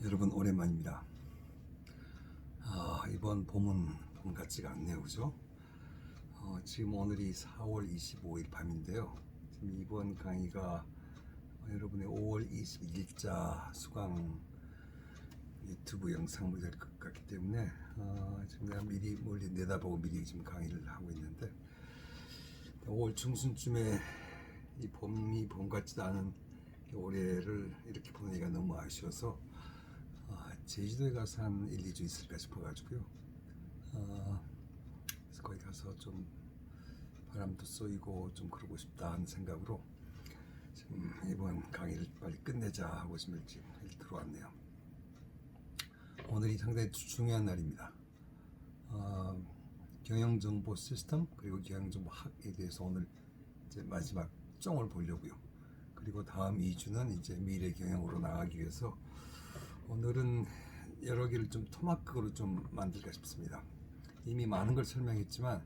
여러분 오랜만입니다. 이번 봄은 봄 같지가 않네요, 그죠? 지금 오늘이 4월 25일 밤인데요. 지금 이번 강의가 여러분의 5월 21일자 수강 유튜브 영상물이 될 것 같기 때문에 지금 내가 미리 멀리 내다보고 미리 지금 강의를 하고 있는데 5월 중순쯤에 이 봄이 봄 같지도 않은 올해를 이렇게 보내기가 너무 아쉬워서 제주도에 가서 한 1, 2주 있을까 싶어가지고요. 그래서 거기 가서 좀 바람도 쏘이고 좀 그러고 싶다 하는 생각으로 지금 이번 강의를 빨리 끝내자 하고 지금 일찍 들어왔네요. 오늘이 상당히 중요한 날입니다. 경영정보 시스템 그리고 경영정보학에 대해서 오늘 이제 마지막 정을 보려고요. 그리고 다음 2주는 이제 미래 경영으로 나가기 위해서 오늘은 여러 개를 좀 토막극으로 좀 만들까 싶습니다. 이미 많은 걸 설명했지만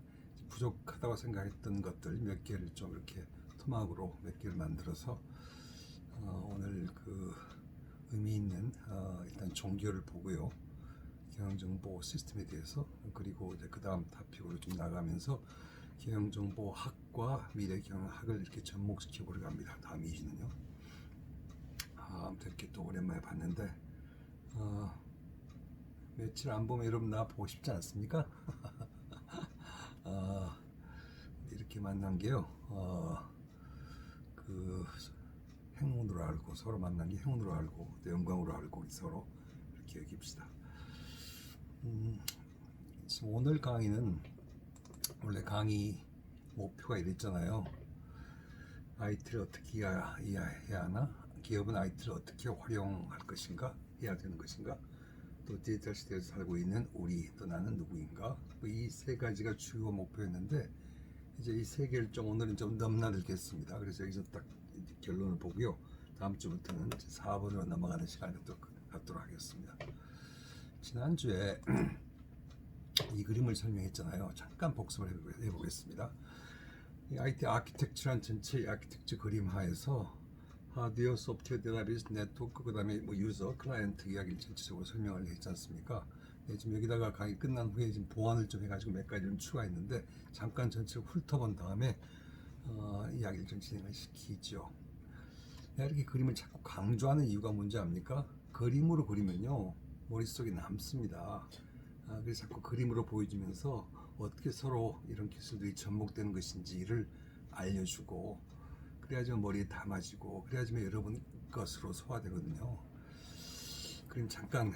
부족하다고 생각했던 것들 몇 개를 좀 이렇게 토막으로 몇 개를 만들어서 오늘 그 의미 있는 일단 종교를 보고요. 경영정보 시스템에 대해서 그리고 이제 그 다음 토픽으로 좀 나가면서 경영정보학과 미래 경영학을 이렇게 접목시켜 보려고 합니다. 다음 2주는요. 아무튼 이렇게 또 오랜만에 봤는데 며칠 안 보면 여러분 나 보고 싶지 않습니까? 이렇게 만난 게요. 그 행운으로 알고 서로 만난 게 행운으로 알고 또 영광으로 알고 서로 이렇게 여깁시다. 지금 오늘 강의는 원래 강의 목표가 이랬잖아요. IT를 어떻게 이해해야 하나? 기업은 IT를 어떻게 활용할 것인가? 해야 되는 것인가? 또 디지털 시대에서 살고 있는 우리 또 나는 누구인가? 이 세 가지가 주요 목표였는데 이제 이 세 개를 좀 오늘은 좀 넘나들겠습니다. 그래서 여기서 딱 결론을 보고요. 다음 주부터는 4번으로 넘어가는 시간을 또 갖도록 하겠습니다. 지난주에 이 그림을 설명했잖아요. 잠깐 복습을 해보겠습니다. 이 IT 아키텍처란 전체 아키텍처 그림 하에서 하드웨어, 소프트웨어, 데이터베이스, 네트워크, 그 다음에 뭐 유저, 클라이언트 이야기를 전체적으로 설명을 했지 않습니까? 네, 지금 여기다가 강의 끝난 후에 지금 보완을 좀 해가지고 몇 가지 좀 추가했는데 잠깐 전체를 훑어본 다음에 이야기를 좀 진행을 시키죠. 내가 이렇게 그림을 자꾸 강조하는 이유가 뭔지 압니까? 그림으로 그리면요 머릿속에 남습니다. 그래서 자꾸 그림으로 보여주면서 어떻게 서로 이런 기술들이 접목되는 것인지를 알려주고 그래야지만 머리에 담아지고 그래야지만 여러분 것으로 소화되거든요. 그럼 잠깐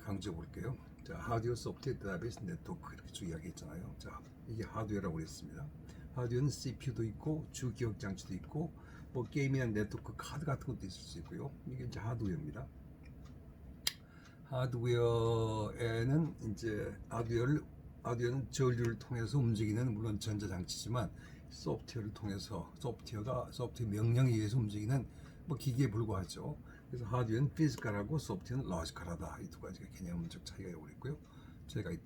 강조해 볼게요. 자, 하드웨어, 소프트웨어, 데이터베이스, 네트워크 이렇게 쭉 이야기했잖아요. 자, 이게 하드웨어라고 그랬습니다. 하드웨어는 CPU도 있고 주 기억 장치도 있고 뭐 게임이나 네트워크 카드 같은 것도 있을 수 있고요. 이게 이제 하드웨어입니다. 하드웨어에는 이제 하드웨어는 전류를 통해서 움직이는 물론 전자장치지만 소프트웨어를 통해서 소프트웨어 명령에 의해서 움직이는 뭐 기기에 불과하죠. 그래서 하드웨어는 피지컬하고 소프트웨어는 로지컬하다. 이 두 가지가 개념적 차이가 오겠고요.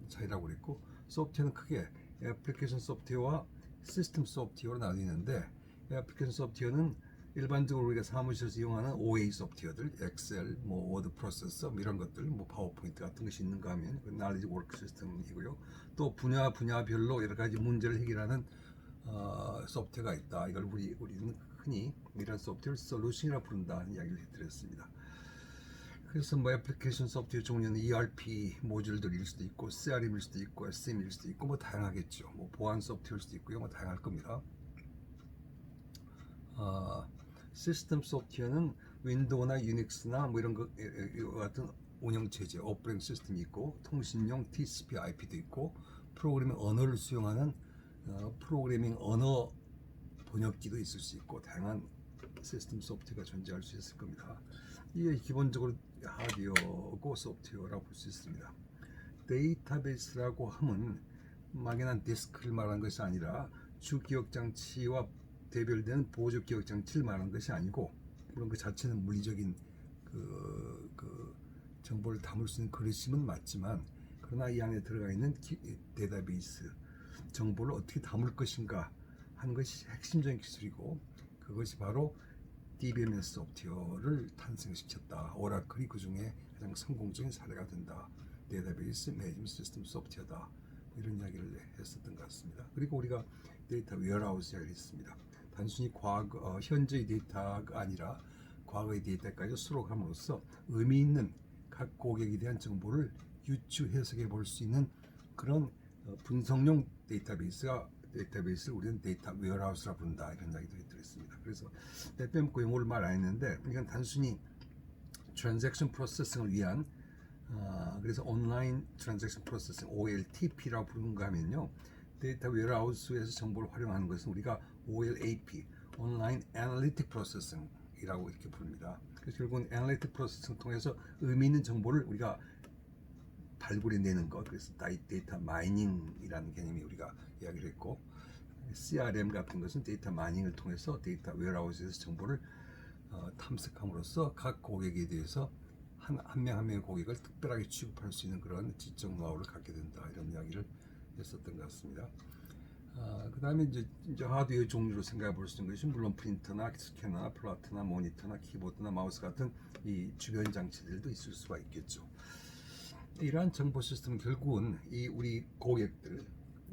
차이라고 그랬고 소프트웨어는 크게 애플리케이션 소프트웨어와 시스템 소프트웨어로 나뉘는데 애플리케이션 소프트웨어는 일반적으로 우리가 사무실에서 이용하는 OA 소프트웨어들, 엑셀, 뭐 워드 프로세서 이런 것들, 뭐 파워포인트 같은 것이 있는가 하면 그 날리지 워크 시스템이고요. 또 분야별로 여러 가지 문제를 해결하는 소프트웨어가 있다. 이걸 우리는 흔히 이런 소프트웨어 솔루션이라고 부른다는 이야기를 해드렸습니다. 그래서 뭐 애플리케이션 소프트웨어 종류는 ERP 모듈들일 수도 있고, CRM일 수도 있고, SM일 수도 있고, 뭐 다양하겠죠. 뭐 보안 소프트웨어일 수도 있고요. 뭐 다양할 겁니다. 시스템 소프트웨어는 윈도우나 유닉스나 뭐 이런 거 같은 운영 체제, 오퍼레이팅 시스템이 있고, 통신용 TCP, IP도 있고, 프로그래밍 언어를 수용하는 프로그래밍 언어 번역기도 있을 수 있고 다양한 시스템 소프트웨어가 존재할 수 있을 겁니다. 이게 기본적으로 하드웨어고 소프트웨어라고 볼 수 있습니다. 데이터베이스라고 하면 막연한 디스크를 말하는 것이 아니라 주 기억 장치와 대별된 보조 기억 장치를 말하는 것이 아니고 물론 그 자체는 물리적인 그 정보를 담을 수 있는 그릇임은 맞지만 그러나 이 안에 들어가 있는 데이터베이스 정보를 어떻게 담을 것인가 하는 것이 핵심적인 기술이고 그것이 바로 DBMS 소프트웨어를 탄생시켰다. 오라클이 그 중에 가장 성공적인 사례가 된다. 데이터베이스 매니지먼트 시스템 소프트웨어다. 뭐 이런 이야기를 했었던 것 같습니다. 그리고 우리가 데이터 웨어하우스 이야기를 했습니다. 단순히 현재의 데이터가 아니라 과거의 데이터까지 수록함으로써 의미 있는 각 고객에 대한 정보를 유추 해석해 볼 수 있는 그런 분석용 데이터베이스를 우리는 데이터 웨어하우스라 부른다. 이런 이야기들이 들었습니다. 그래서 빼먹고 용어를 말 안 했는데 이건 단순히 트랜잭션 프로세싱을 위한 그래서 온라인 트랜잭션 프로세싱 OLTP라고 부르는가 하면요. 데이터 웨어하우스에서 정보를 활용하는 것은 우리가 OLAP 온라인 애널리틱 프로세싱이라고 이렇게 부릅니다. 그래서 결국은 애널리틱 프로세싱을 통해서 의미 있는 정보를 우리가 발굴해내는 것, 그래서 데이터 마이닝이라는 개념이 우리가 이야기를 했고, CRM 같은 것은 데이터 마이닝을 통해서 데이터 웨어하우스에서 정보를 탐색함으로써 각 고객에 대해서 한 명 한 명의 고객을 특별하게 취급할 수 있는 그런 지적 노하우를 갖게 된다. 이런 이야기를 했었던 것 같습니다. 그 다음에 이제 하드웨어 종류로 생각해 볼 수 있는 것이 물론 프린터나 스캐너나 플라트나 모니터나 키보드나 마우스 같은 이 주변 장치들도 있을 수가 있겠죠. 이러한 정보 시스템은 결국은 이 우리 고객들,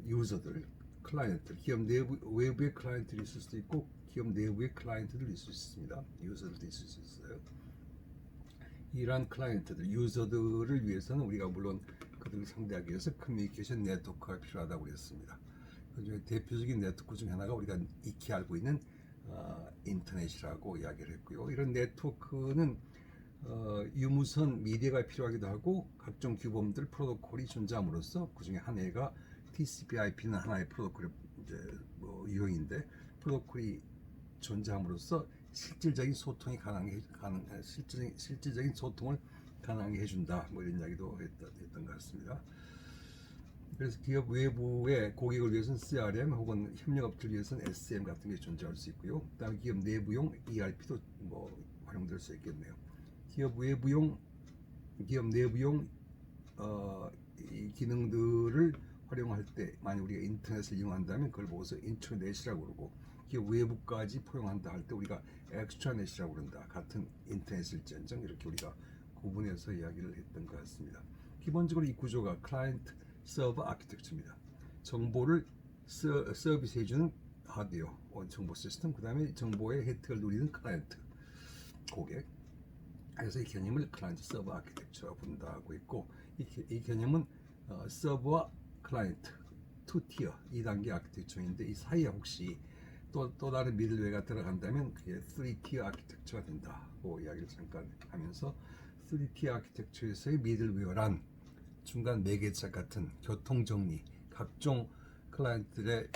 유저들, 클라이언트, 기업 외부의 클라이언트들이 있을 수도 있고 기업 내부의 클라이언트들이 있을 수 있습니다. 유저들도 있을 수 있어요. 이러한 클라이언트들, 유저들을 위해서는 우리가 물론 그들을 상대하기 위해서 커뮤니케이션 네트워크가 필요하다고 그랬습니다. 그중에 대표적인 네트워크 중 하나가 우리가 익히 알고 있는 인터넷이라고 이야기를 했고요. 이런 네트워크는 유무선 미디어가 필요하기도 하고 각종 규범들 프로토콜이 존재함으로써 그 중에 하나가 TCP/IP는 하나의 프로토콜 유형인데 프로토콜이 존재함으로써 실질적인 소통이 실질적인 소통을 가능하게 해준다. 뭐 이런 이야기도 했던 것 같습니다. 그래서 기업 외부의 고객을 위해서는 CRM 혹은 협력업체를 위해서는 SM 같은 게 존재할 수 있고요. 그다음에 기업 내부용 ERP도 뭐 활용될 수 있겠네요. 기업 내부용 이 기능들을 활용할 때 만약 우리가 인터넷을 이용한다면 그걸 보고서 인트라넷이라고 그러고 기업 외부까지 포용한다 할 때 우리가 엑스트라넷이라고 그런다. 같은 인터넷일지언정 이렇게 우리가 구분해서 이야기를 했던 것 같습니다. 기본적으로 이 구조가 클라이언트 서버 아키텍처입니다. 정보를 서비스해주는 하드웨어, 정보 시스템, 그 다음에 정보의 혜택을 누리는 클라이언트, 고객. 그래서 이 개념을 클라이언트 서버 아키텍처라고 부른다고 있고 이 개념은 서버와 클라이언트 2티어 2단계 아키텍처인데 이 사이에 혹시 또 다른 미들웨어가 들어간다면 그게 3티어 아키텍처가 된다고 이야기를 잠깐 하면서 3티어 아키텍처에서의 미들웨어란 중간 매개체 같은 교통정리 각종 클라이언트들의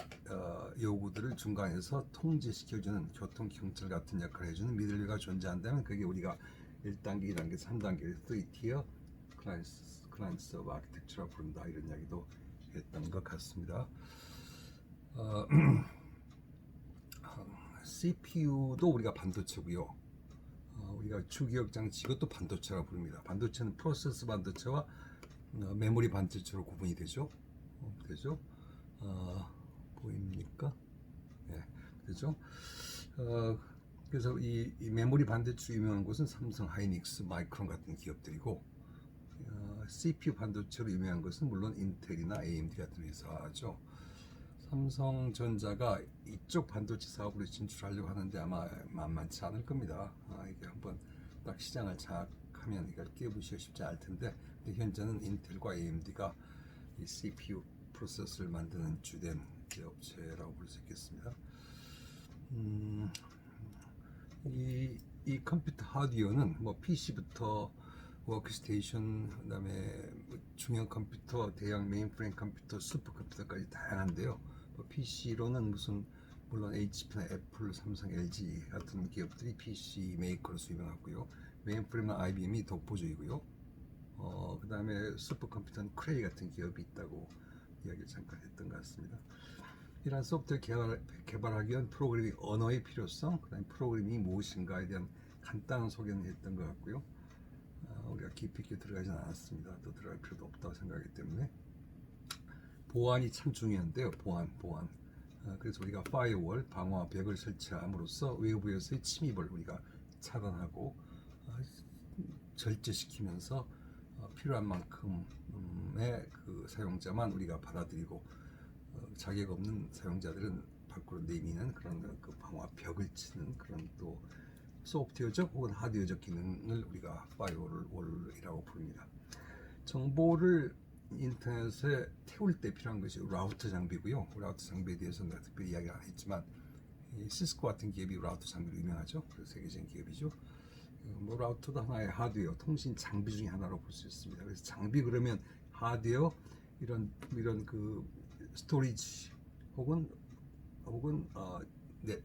요구들을 중간에서 통제시켜주는 교통경찰 같은 역할을 해주는 미들웨어가 존재한다면 그게 우리가 1단계, 2단계, 3단계, 3티어 클라이언트 서버 아키텍처라고 부른다. 이런 이야기도 했던 것 같습니다. CPU도 우리가 반도체고요. 우리가 주기억 장치 이것도 반도체라고 부릅니다. 반도체는 프로세스 반도체와 메모리 반도체로 구분이 되죠. 보입니까? 네, 되죠. 그래서 이 메모리 반도체로 유명한 곳은 삼성, 하이닉스, 마이크론 같은 기업들이고 CPU 반도체로 유명한 것은 물론 인텔이나 AMD 같은 회사죠. 삼성전자가 이쪽 반도체 사업으로 진출하려고 하는데 아마 만만치 않을 겁니다. 이게 한번 딱 시장을 장악하면 이걸 깨부시기가 쉽지 않을 텐데 현재는 인텔과 AMD가 이 CPU 프로세서를 만드는 주된 업체라고 볼 수 있겠습니다. 이 컴퓨터 하드웨어는 뭐 PC부터 워크스테이션, 그다음에 중형 컴퓨터, 대형 메인프레임 컴퓨터, 슈퍼컴퓨터까지 다양한데요. PC로는 물론 HP나 애플, 삼성, LG 같은 기업들이 PC 메이커로서 유명하고요. 메인프레임은 IBM이 독보적이고요. 그다음에 슈퍼컴퓨터는 크레이 같은 기업이 있다고 이야기를 잠깐 했던 것 같습니다. 이러한 소프트웨어 개발하기 위한 프로그래밍 언어의 필요성, 그다음에 프로그래밍이 무엇인가에 대한 간단한 소개는 했던 것 같고요. 우리가 깊이 있게 들어가진 않았습니다. 또 들어갈 필요도 없다고 생각하기 때문에 보안이 참 중요한데요. 보안. 그래서 우리가 파이어월 방어와 벽을 설치함으로써 외부에서의 침입을 우리가 차단하고 절제시키면서 필요한 만큼의 그 사용자만 우리가 받아들이고 자격 없는 사용자들은 밖으로 내미는 그런 그 방어와 벽을 치는 그런 또 소프트웨어적 혹은 하드웨어적 기능을 우리가 파이어월이라고 부릅니다. 정보를 인터넷에 태울 때 필요한 것이 라우터 장비고요. 라우터 장비에 대해서는 내가 특별히 이야기 안 했지만 시스코 같은 기업이 라우터 장비로 유명하죠. 세계적인 기업이죠. 뭐 라우터도 하나의 하드웨어, 통신 장비 중에 하나로 볼 수 있습니다. 그래서 장비 그러면 하드웨어 이런 그 스토리지 혹은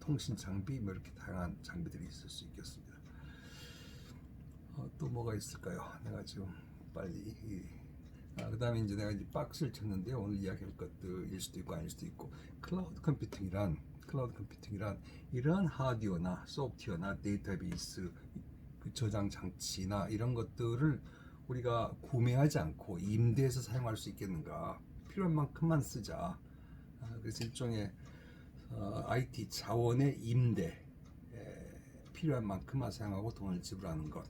통신 장비 뭐 이렇게 다양한 장비들이 있을 수 있겠습니다. 또 뭐가 있을까요? 내가 지금 빨리 그 다음에 이제 내가 이제 박스를 쳤는데요. 오늘 이야기할 것들일 수도 있고 아닐 수도 있고 클라우드 컴퓨팅이란 이러한 하드웨어나 소프트웨어나 데이터베이스 그 저장 장치나 이런 것들을 우리가 구매하지 않고 임대해서 사용할 수 있겠는가? 필요한 만큼만 쓰자. 그래서 일종의 IT 자원의 임대, 필요한 만큼만 사용하고 돈을 지불하는 것,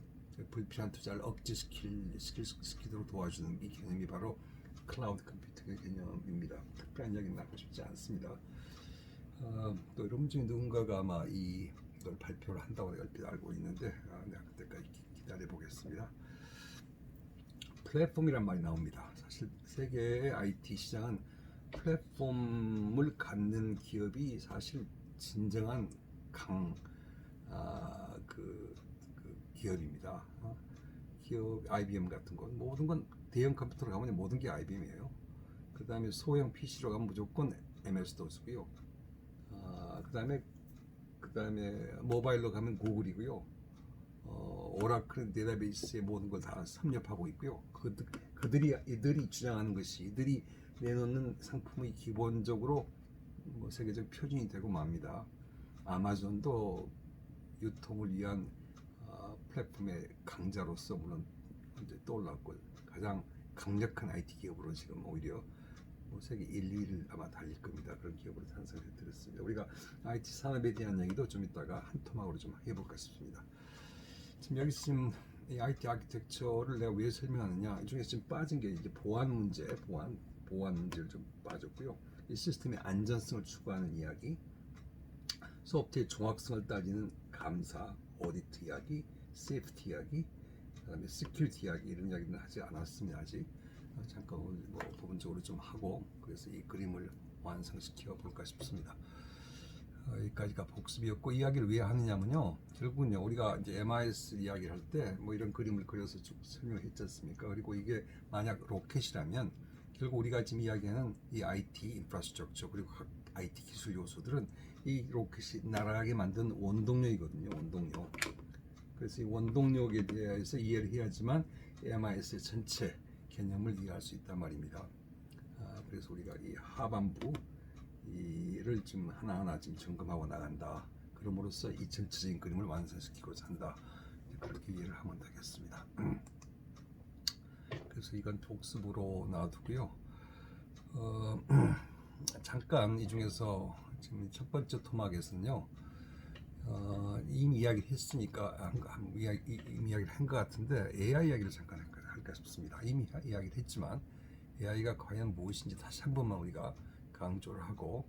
불필요한 투자를 억제시키도록 도와주는 이 개념이 바로 클라우드 컴퓨팅의 개념입니다. 특별한 이야기는 하고 싶지 않습니다. 또 여러분 중에 누군가가 아마 이걸 발표를 한다고 내가 얼핏 알고 있는데 내가 그때까지 기다려 보겠습니다. 플랫폼이란 말이 나옵니다. 사실 세계의 IT 시장은 플랫폼을 갖는 기업이 사실 진정한 기업입니다. 기업 IBM 같은 건 모든 건 대형 컴퓨터로 가면 모든 게 IBM이에요. 그 다음에 소형 PC로 가면 무조건 MS-DOS고요. 그 다음에 모바일로 가면 구글이고요. 오라클 데이터베이스의 모든 걸 다 섭렵하고 있고요. 이들이 주장하는 것이 이들이 내놓는 상품이 기본적으로 뭐 세계적 표준이 되고 맙니다. 아마존도 유통을 위한 플랫폼의 강자로서 물론 이제 떠올랐고 가장 강력한 IT 기업으로 지금 오히려 뭐 세계 1, 2위를 아마 달릴 겁니다. 그런 기업으로 탄생해 드렸습니다. 우리가 IT 산업에 대한 얘기도 좀 이따가 한 토막으로 좀 해볼까 싶습니다. 지금 여기서 지금 이 IT 아키텍처를 내가 왜 설명하느냐? 이 중에서 지금 빠진 게 이제 보안 문제를 좀 빠졌고요. 이 시스템의 안전성을 추구하는 이야기, 소프트의 종합성을 따지는 감사, 오디트 이야기, 세이프티 이야기, 그다음에 시큐리티 이야기 이런 이야기는 하지 않았습니다. 아직 잠깐 뭐 부분적으로 좀 하고 그래서 이 그림을 완성시켜 볼까 싶습니다. 여기까지가 복습이었고 이야기를 왜 하느냐면요. 결국은요 우리가 이제 MIS 이야기를 할 때 뭐 이런 그림을 그려서 쭉 설명했지 않습니까? 그리고 이게 만약 로켓이라면 결국 우리가 지금 이야기하는 이 IT 인프라스트럭처 그리고 각 IT 기술 요소들은 이 로켓이 날아가게 만든 원동력이거든요. 원동력. 그래서 이 원동력에 대해서 이해를 해야지만 MIS의 전체 개념을 이해할 수 있단 말입니다. 그래서 우리가 이 하반부 이를 지금 하나하나 지금 점검하고 나간다. 그럼으로써 이 전체적인 그림을 완성시키고자 한다. 그렇게 이해를 하면 되겠습니다. 그래서 이건 복습으로 놔두고요. 잠깐 이 중에서 지금 첫 번째 토막에서는요. 이미 이야기를 했으니까 이미 이야기를 한 것 같은데 AI 이야기를 잠깐 할까 싶습니다. 이미 이야기를 했지만 AI가 과연 무엇인지 다시 한 번만 우리가 강조를 하고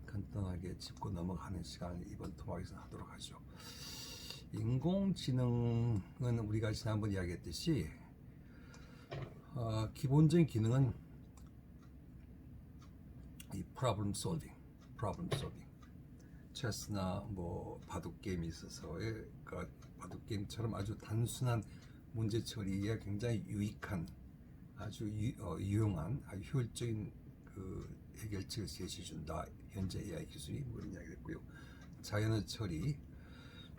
간단하게 짚고 넘어가는 시간을 이번 토막에서 하도록 하죠. 인공지능은 우리가 지난번 이야기했듯이 기본적인 기능은 이 problem solving. 체스나 뭐 바둑 게임이 있어서의 바둑 게임처럼 아주 단순한 문제 처리에 굉장히 유익한 아주 유용한 아주 효율적인 그 해결책을 제시해준다. 현재 AI 기술이 그런 이야기를 했고요. 자연어 처리,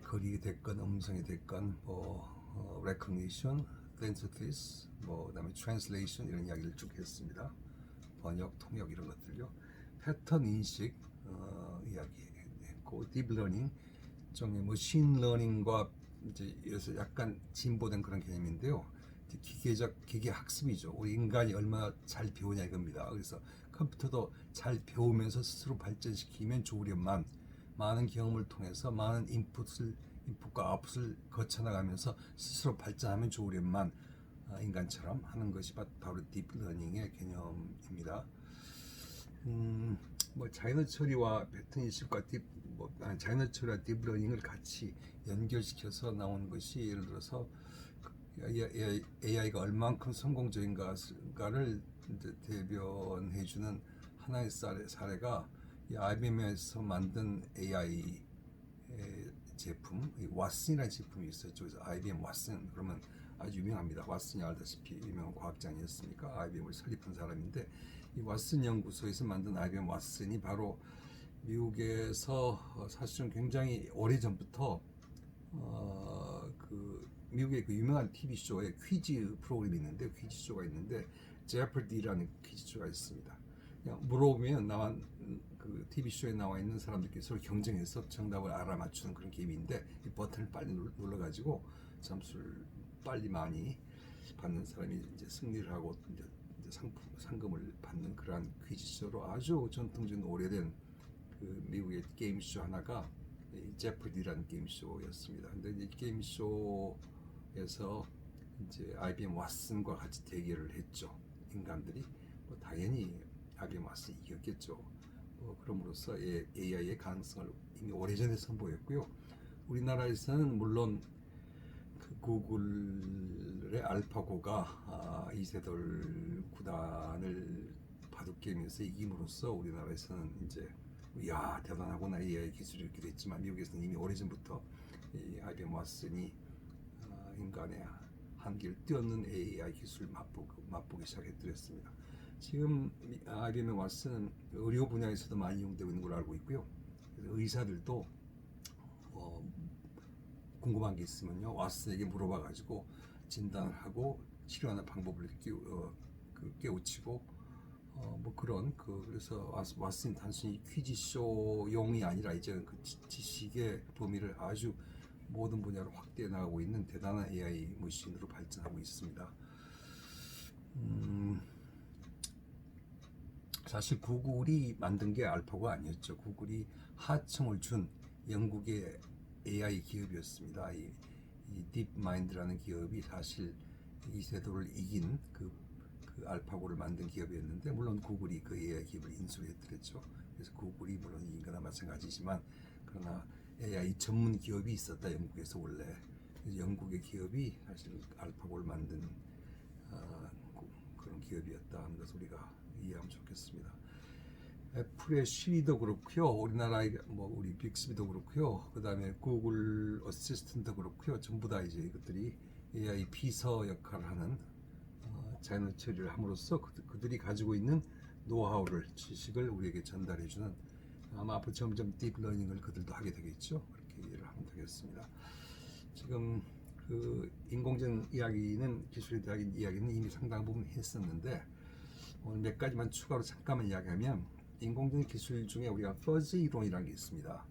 글이 됐건 음성이 됐건 뭐 recognition, synthesis, 뭐 그다음에 translation 이런 이야기를 쭉 했습니다. 번역, 통역 이런 것들요. 패턴 인식 이야기했고 딥러닝, 일종의 머신 러닝과 이제 여기서 약간 진보된 그런 개념인데요. 기계 학습이죠. 우리 인간이 얼마나 잘 배우냐 이겁니다. 그래서 컴퓨터도 잘 배우면서 스스로 발전시키면 좋으련만 많은 경험을 통해서 많은 인풋과 아웃풋을 거쳐나가면서 스스로 발전하면 좋으련만 인간처럼 하는 것이 바로 딥러닝의 개념입니다. 뭐 자이너 처리와 패턴 인식과 자이너 처리와 딥러닝을 같이 연결시켜서 나온 것이 예를 들어서 AI가 얼만큼 성공적인가를 대변해주는 하나의 사례가 이 IBM에서 만든 AI 제품, 왓슨이라는 제품이 있어요. 그래서 IBM 왓슨 그러면 아주 유명합니다. 왓슨이 알다시피 유명한 과학자니었으니까 IBM을 설립한 사람인데 이 왓슨 연구소에서 만든 IBM 왓슨이 바로 미국에서 사실은 굉장히 오래 전부터 그 미국의 그 유명한 TV 쇼에 퀴즈 프로그램이 있는데 퀴즈 쇼가 있는데 제퍼디라는 퀴즈 쇼가 있습니다. 그냥 물어보면 그 TV 쇼에 나와 있는 사람들끼리 서로 경쟁해서 정답을 알아맞추는 그런 게임인데 이 버튼을 빨리 눌러가지고 점수를 빨리 많이 받는 사람이 이제 승리를 하고 이제 상금을 받는 그러한 퀴즈 쇼로 아주 전통적인 오래된 그 미국의 게임 쇼 하나가 이 제퍼디라는 게임 쇼였습니다. 근데 이 게임 쇼에서 이제 IBM 왓슨과 같이 대결을 했죠. 인간들이 당연히 IBM 왓슨이 이겼겠죠. 그럼으로써 AI의 가능성을 이미 오래전에 선보였고요. 우리나라에서는 물론 그 구글의 알파고가 이세돌 구단을 바둑게임에서 이김으로써 우리나라에서는 이제 이야 대단하구나 AI 기술이 이렇게 됐지만 미국에서는 이미 오래전부터 이 IBM 왓슨이 인간의 한계를 뛰어넘는 AI 기술을 맛보기 시작했더랬습니다. 지금 IBM 왓슨은 의료 분야에서도 많이 이용되고 있는 걸로 알고 있고요. 그래서 의사들도 궁금한 게 있으면요 왓슨에게 물어봐가지고 진단을 하고 치료하는 방법을 깨우치고 뭐 그런 그래서 왓슨 단순히 퀴즈쇼용이 아니라 이제는 그 지식의 범위를 아주 모든 분야로 확대해 나가고 있는 대단한 AI 머신으로 발전하고 있습니다. 사실 구글이 만든 게 알파고가 아니었죠. 구글이 하청을 준 영국의 AI 기업이었습니다. 이 딥마인드라는 기업이 사실 이세돌을 이긴 그 알파고를 만든 기업이었는데 물론 구글이 그 AI 기업을 인수했더랬죠. 그래서 구글이 물론 이긴 거나 마찬가지지만 그러나 AI 전문 기업이 있었다 영국에서 원래. 그래서 영국의 기업이 사실 알파고를 만든 그런 기업이었다 하는 것을 우리가 이해하면 좋겠습니다. 애플의 시리도 그렇고요, 우리나라의 우리 빅스비도 그렇고요, 그 다음에 구글 어시스턴트도 그렇고요, 전부 다 이제 이것들이 AI 비서 역할을 하는 자연어 처리를 함으로써 그들이 가지고 있는 노하우를 지식을 우리에게 전달해주는 아마 앞으로 점점 딥러닝을 그들도 하게 되겠죠. 그렇게 이해를 하면 되겠습니다. 지금 그 인공지능 이야기는 기술에 대한 이야기는 이미 상당 부분 했었는데 오늘 몇 가지만 추가로 잠깐만 이야기하면 인공지능 기술 중에 우리가 퍼즈 이론이라는 게 있습니다.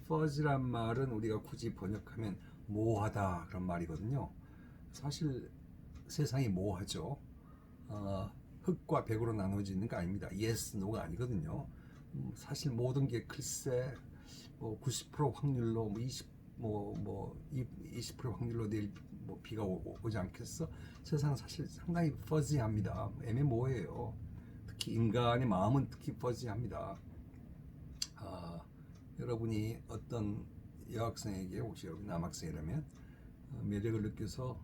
퍼즈란 말은 우리가 굳이 번역하면 모호하다 그런 말이거든요. 사실 세상이 모호하죠. 흑과 백으로 나눠지는 거 아닙니다. yes, no가 아니거든요. 사실 모든 게 글쎄 90% 확률로 20% 확률로 내일 비가 오지 않겠어? 세상은 사실 상당히 퍼지합니다. 애매모호해요. 특히 인간의 마음은 특히 퍼지합니다. 여러분이 어떤 여학생에게 혹시 여러분 남학생이라면 매력을 느껴서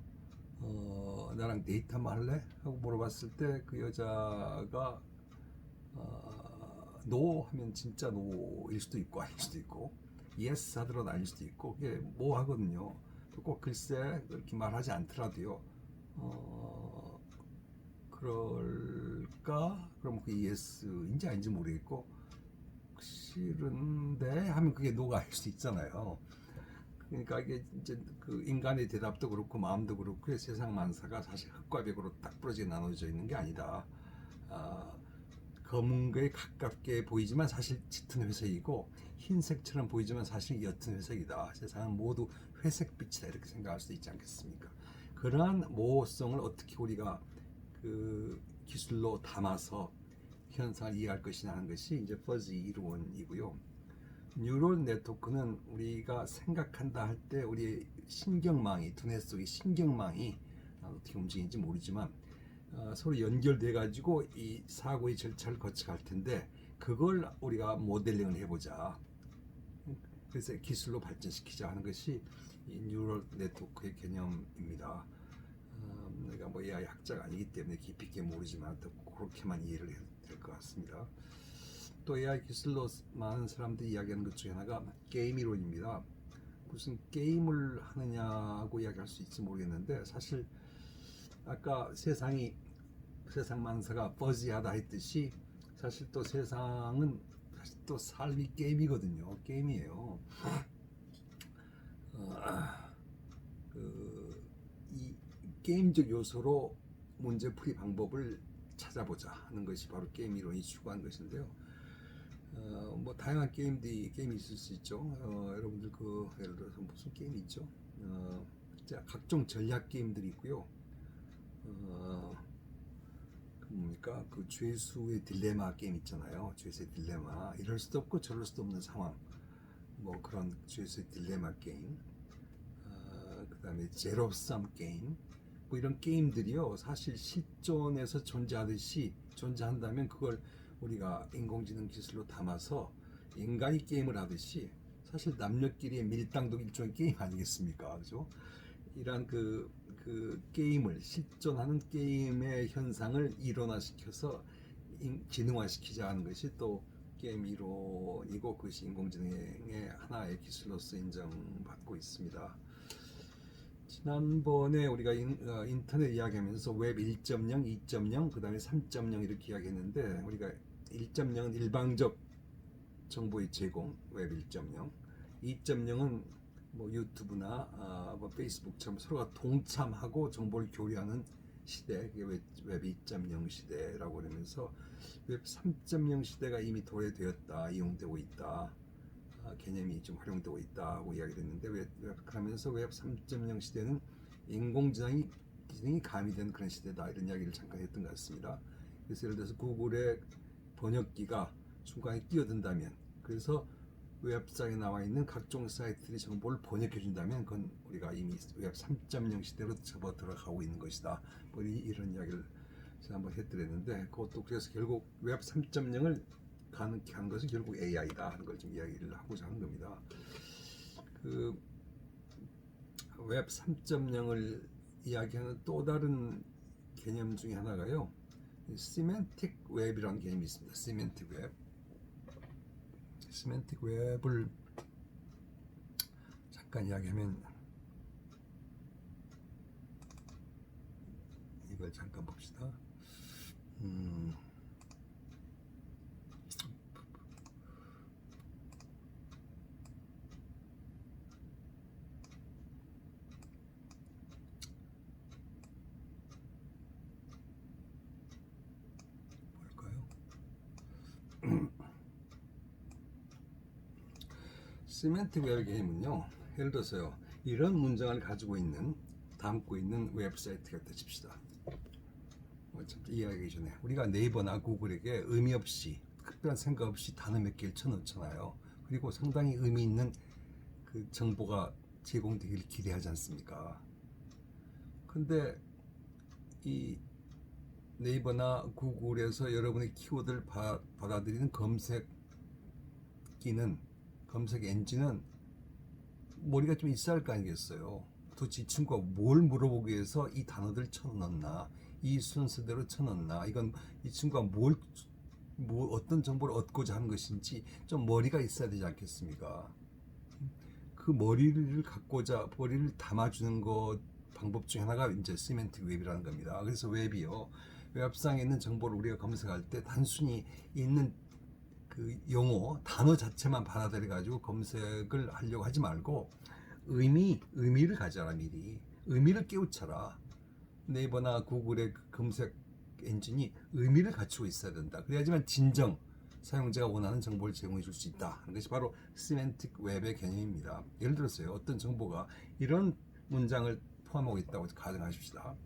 나랑 데이트 한번 할래? 하고 물어봤을 때 그 여자가 노 하면 진짜 노일 수도 있고 아닐 수도 있고 예스 하더라도 아닐 수도 있고 그게 모호하거든요. 꼭 글쎄 그렇게 말하지 않더라도요. 그럴까? 그럼 그게 예스인지 아닌지 모르겠고 싫은데 하면 그게 노가 아닐 수도 있잖아요. 그러니까 이게 이제 그 인간의 대답도 그렇고 마음도 그렇고 세상 만사가 사실 흑과 백으로 딱 부러지게 나눠져 있는 게 아니다. 검은 거에 가깝게 보이지만 사실 짙은 회색이고 흰색처럼 보이지만 사실 옅은 회색이다. 세상은 모두 회색빛이다 이렇게 생각할 수 있지 않겠습니까? 그러한 모호성을 어떻게 우리가 그 기술로 담아서 현상을 이해할 것이냐 하는 것이 이제 퍼지 이론이고요. 뉴럴 네트워크는 우리가 생각한다 할 때 우리의 신경망이, 두뇌 속의 신경망이 어떻게 움직이는지 모르지만 서로 연결돼 가지고 이 사고의 절차를 거쳐갈 텐데, 그걸 우리가 모델링을 해보자, 그래서 기술로 발전시키자 하는 것이 이 뉴럴 네트워크의 개념입니다. 내가 뭐 AI 학자가 아니기 때문에 깊이 있게 모르지만 또 그렇게만 이해를 해도 될 것 같습니다. 또 AI 기술로 많은 사람들이 이야기하는 것 중에 하나가 게임 이론입니다. 무슨 게임을 하느냐고 이야기할 수 있을지 모르겠는데, 사실 아까 세상 만사가 퍼지하다 했듯이 사실 또 세상은 사실 또 삶이 게임이거든요. 게임이에요. 이 게임적 요소로 문제풀이 방법을 찾아보자 하는 것이 바로 게임 이론이 추구한 것인데요. 뭐 다양한 게임이 있을 수 있죠. 여러분들 예를 들어서 무슨 게임이 있죠? 각종 전략 게임들이 있고요. 뭡니까? 그 죄수의 딜레마 게임 있잖아요. 죄수의 딜레마. 이럴 수도 없고 저럴 수도 없는 상황. 뭐 그런 죄수의 딜레마 게임. 그다음에 제로섬 게임. 뭐 이런 게임들이요. 사실 실존에서 존재하듯이 존재한다면 그걸 우리가 인공지능 기술로 담아서 인간이 게임을 하듯이, 사실 남녀끼리의 밀당도 일종의 게임 아니겠습니까? 그죠? 이러한 그 게임을, 실존하는 게임의 현상을 이론화시켜서 지능화시키자 하는 것이 또 게임 이론이고, 그것이 인공지능의 하나의 기술로서 인정받고 있습니다. 지난번에 우리가 인터넷 이야기하면서 웹 1.0, 2.0, 그 다음에 3.0 이렇게 이야기했는데, 우리가 1.0은 일방적 정보의 제공, 웹 1.0, 2.0은 뭐 유튜브나 뭐 페이스북처럼 서로가 동참하고 정보를 교류하는 시대, 웹 2.0 시대라고 그러면서 웹 3.0 시대가 이미 도래되었다, 이용되고 있다, 개념이 좀 활용되고 있다고 이야기를 했는데, 그러면서 웹 3.0 시대는 인공지능이 가미된 그런 시대다, 이런 이야기를 잠깐 했던 것 같습니다. 그래서 예를 들어서 구글의 번역기가 순간에 뛰어든다면, 그래서 웹상에 나와 있는 각종 사이트들이 정보를 번역해 준다면, 그건 우리가 이미 웹 3.0 시대로 접어 들어가고 있는 것이다, 뭐 이런 이야기를 제가 한번 해드렸는데, 그것도 그래서 결국 웹 3.0을 가능케 한 것은 결국 AI다 하는 걸 좀 이야기를 하고자 하는 겁니다. 그 웹 3.0을 이야기하는 또 다른 개념 중에 하나가요, 시멘틱 웹이라는 개념이 있습니다. 시멘틱 웹을 잠깐 이야기하면, 이걸 잠깐 봅시다. 시멘틱 웹 개념은요, 예를 들어서요, 이런 문장을 담고 있는 웹사이트가 있다 칩시다. 이해하기 전에 우리가 네이버나 구글에게 의미 없이, 특별한 생각 없이 단어 몇 개를 쳐넣잖아요. 그리고 상당히 의미 있는 그 정보가 제공되기를 기대하지 않습니까? 근데 이 네이버나 구글에서 여러분의 키워드를 받아들이는 검색 엔진은 머리가 좀 있어야 할 거 아니겠어요. 도대체 이 친구가 뭘 물어보기 위해서 이 단어들을 쳐넣나, 이 순서대로 쳐넣나, 이건 이 친구가 어떤 정보를 얻고자 하는 것인지 좀 머리가 있어야 되지 않겠습니까? 그 머리를 담아주는 방법 중에 하나가 이제 시멘틱 웹이라는 겁니다. 그래서 웹상에 있는 정보를 우리가 검색할 때 단순히 있는 그 용어, 단어 자체만 받아들여 가지고 검색을 하려고 하지 말고, 의미를 가져라. 미리 의미를 깨우쳐라. 네이버나 구글의 그 검색 엔진이 의미를 갖추고 있어야 된다. 그래야지만 진정 사용자가 원하는 정보를 제공해 줄 수 있다 하는 것이 바로 시멘틱 웹의 개념입니다. 예를 들어서요, 어떤 정보가 이런 문장을 포함하고 있다고 가정하십시다.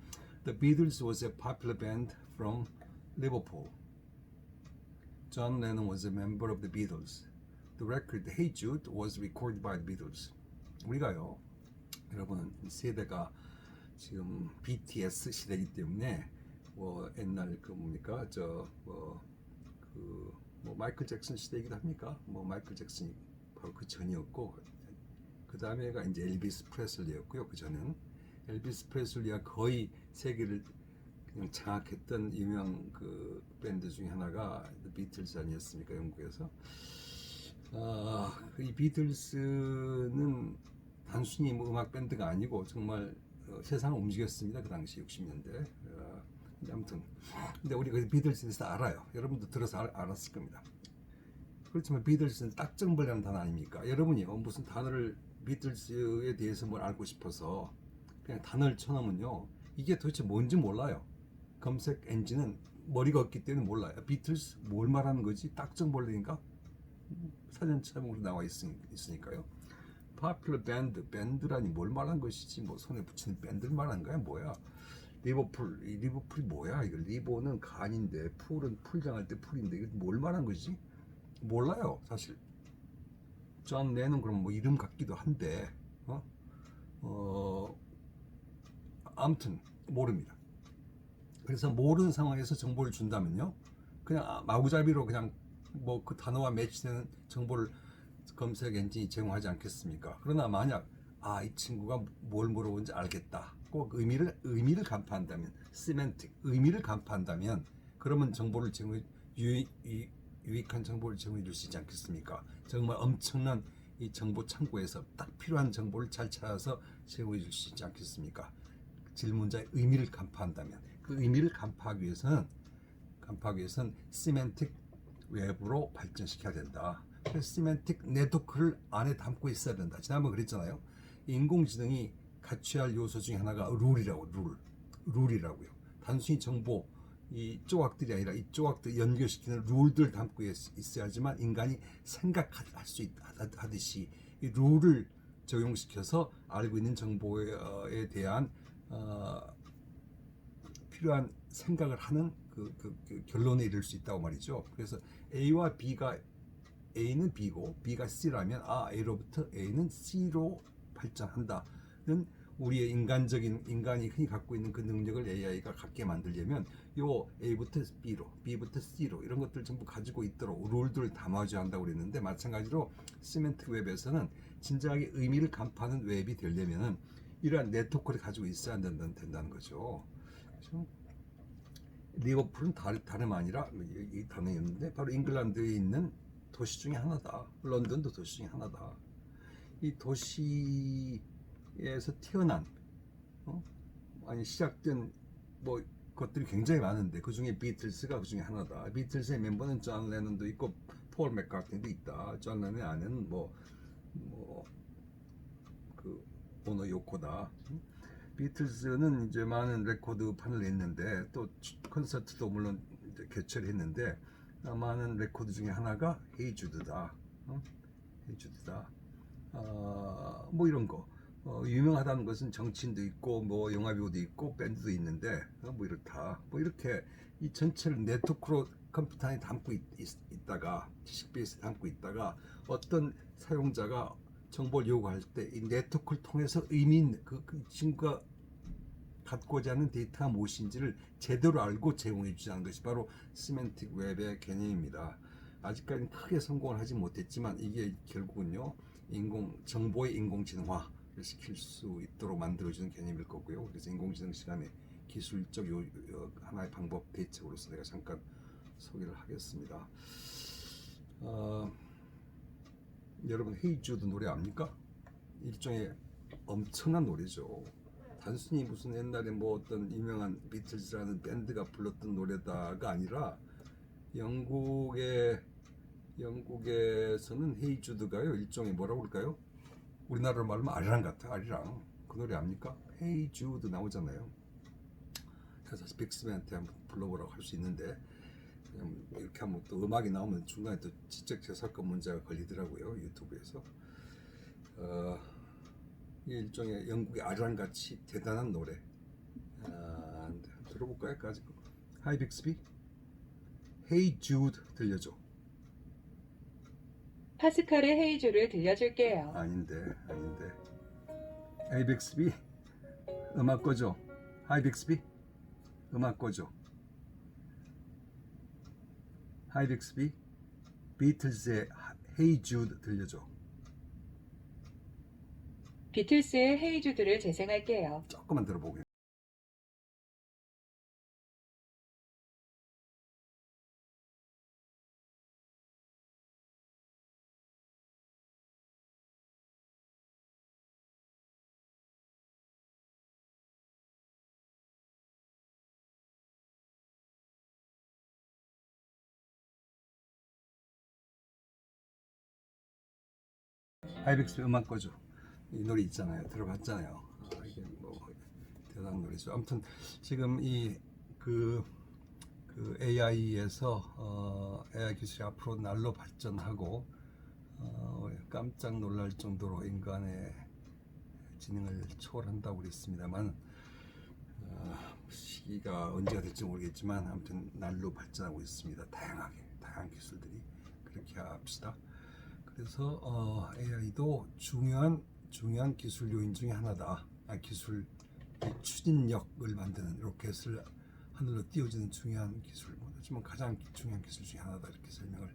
The Beatles was a popular band from Liverpool. John Lennon was a member of the Beatles. The record Hey Jude was recorded by the Beatles. 우리가요, 여러분 세대가 지금 BTS 시대이기 때문에 뭐 옛날 그 뭡니까 뭐 마이클 잭슨 시대이기도 합니까? 뭐 마이클 잭슨이 바로 그 전이었고 그 다음에가 이제 엘비스 프레슬리였고요. 그 전은 엘비스 프레슬리가 거의 세계를 그냥 장악했던 유명 그 밴드 중에 하나가 비틀즈 아니었습니까? 영국에서. 이 비틀즈는 단순히 뭐 음악 밴드가 아니고 정말 세상을 움직였습니다. 그 당시 60년대. 아무튼 근데 우리가 비틀즈에서 알아요. 여러분도 들어서 알았을 겁니다. 그렇지만 비틀즈는 딱정벌이라는 단어 아닙니까? 여러분이 무슨 단어를 비틀즈에 대해서 뭘 알고 싶어서 그냥 단어를 쳐놓으면요, 이게 도대체 뭔지 몰라요. 검색 엔진은 머리가 없기 때문에 몰라요. 비틀즈 뭘 말하는 거지? 딱정벌레인가? 사전 제목으로 나와 있으니까요. 파퓰러 밴드라니 뭘 말하는 것이지? 뭐 손에 붙이는 밴드를 말하는 거야? 뭐야? 리버풀이 뭐야? 이거 리버는 간인데 풀은 풀장할 때 풀인데 이게 뭘 말하는 거지? 몰라요, 사실. 존 레논 그럼 뭐 이름 같기도 한데 아무튼 모릅니다. 그래서 모르는 상황에서 정보를 준다면요, 그냥 마구잡이로 그냥 뭐 그 단어와 매치되는 정보를 검색 엔진이 제공하지 않겠습니까? 그러나 만약 이 친구가 뭘 물어보는지 알겠다, 꼭 의미를 간파한다면, 시멘틱 의미를 간파한다면, 그러면 정보를 유익한 정보를 제공해 줄 수 있지 않겠습니까? 정말 엄청난 이 정보 창고에서 딱 필요한 정보를 잘 찾아서 제공해 줄 수 있지 않겠습니까? 질문자의 의미를 간파한다면, 그 의미를 간파하기 위해서는 시멘틱 웹으로 발전시켜야 된다. 그래서 시멘틱 네트워크를 안에 담고 있어야 된다. 지난번에 그랬잖아요. 인공지능이 갖춰야 할 요소 중에 하나가 룰이라고요. 단순히 정보 이 조각들이 아니라 이 조각들 연결시키는 룰들을 담고 있어야지만 인간이 생각할 수 하듯이 이 룰을 적용시켜서 알고 있는 정보에 대한 필요한 생각을 하는 그 결론에 이를 수 있다고 말이죠. 그래서 A와 B가, A는 B고 B가 C라면 A로부터 A는 C로 발전한다는 우리의 인간이 흔히 갖고 있는 그 능력을 AI가 갖게 만들려면 요 A부터 B로, B부터 C로 이런 것들 전부 가지고 있도록 룰들을 담아줘야 한다고 그랬는데, 마찬가지로 시멘틱 웹에서는 진정하게 의미를 간파하는 웹이 되려면은 이러한 네트워크를 가지고 있어야 된다는 거죠. 그렇죠? 리버풀은 다름 아니라 이 단어였는데 바로 잉글랜드에 있는 도시 중에 하나다. 런던도 도시 중에 하나다. 이 도시에서 태어난 시작된 뭐 것들이 굉장히 많은데 그 중에 비틀스가 그 중에 하나다. 비틀스의 멤버는 존 레논도 있고 폴 맥카트니도 있다. 존 레논의 아내는 그 오노 요코다. 비틀즈는 이제 많은 레코드판을 냈는데 또 콘서트도 물론 이제 개최를 했는데 많은 레코드 중에 하나가 헤이주드다. 헤이주드다. 뭐 이런 거. 유명하다는 것은 정치인도 있고 뭐 영화배우도 있고 밴드도 있는데 뭐 이렇다. 뭐 이렇게 이 전체를 네트워크로 컴퓨터 안에 담고 있다가 지식 베이스에 담고 있다가 어떤 사용자가 정보를 요구할 때 이 네트워크를 통해서 의미 있는 그 친구가 갖고자 하는 데이터가 무엇인지를 제대로 알고 제공해 주자는 것이 바로 시멘틱 웹의 개념입니다. 아직까지는 크게 성공을 하지 못했지만 이게 결국은요, 정보의 인공지능화를 시킬 수 있도록 만들어주는 개념일 거고요. 그래서 인공지능 시간에 기술적 하나의 방법 대책으로서 내가 잠깐 소개를 하겠습니다. 여러분 헤이 주드 노래 압니까? 일종의 엄청난 노래죠. 단순히 무슨 옛날에 뭐 어떤 유명한 비틀즈라는 밴드가 불렀던 노래다가 아니라 영국에서는 헤이 주드가요, 일종의 뭐라고 그럴까요? 우리나라로 말하면 아리랑 같아. 아리랑. 그 노래 압니까? 헤이 주드 나오잖아요. 그래서 빅스맨한테 한번 불러보라고 할 수 있는데 이렇게 하면 또 음악이 나오면 중간에 또 지적재산권 문제가 걸리더라고요, 유튜브에서. 일종의 영국의 아리랑같이 대단한 노래. 들어볼까요? 까지. 하이 빅스비, Hey Jude 들려줘. 파스칼의 헤이조를 들려줄게요. 아닌데. 에이 빅스비 음악 꺼줘. 하이 빅스비 음악 꺼줘. 하이 빅스비 비틀즈의 헤이 주드 들려줘. 비틀스의 헤이주드를 재생할게요. 조금만 들어보게. 하이 빅스비 음악 꺼줘. 이 노래 있잖아요. 들어봤잖아요. 이게 뭐 대단한 노래죠. 아무튼 지금 그 AI에서 AI 기술이 앞으로 날로 발전하고 깜짝 놀랄 정도로 인간의 지능을 초월한다고 그랬습니다만 시기가 언제가 될지 모르겠지만 아무튼 날로 발전하고 있습니다. 다양한 기술들이 그렇게 합시다. 그래서 AI도 중요한 기술 요인 중에 하나다. 기술 추진력을 만드는 로켓을 하늘로 띄워주는 중요한 기술, 하지만 가장 중요한 기술 중에 하나다 이렇게 설명을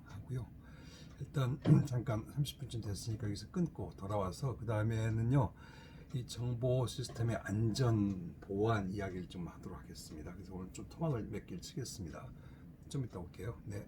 하고요. 일단 잠깐 30분쯤 됐으니까 여기서 끊고 돌아와서 그 다음에는요 이 정보 시스템의 안전 보안 이야기를 좀 하도록 하겠습니다. 그래서 오늘 좀 토막을 몇 개를 치겠습니다. 좀 이따 올게요. 네.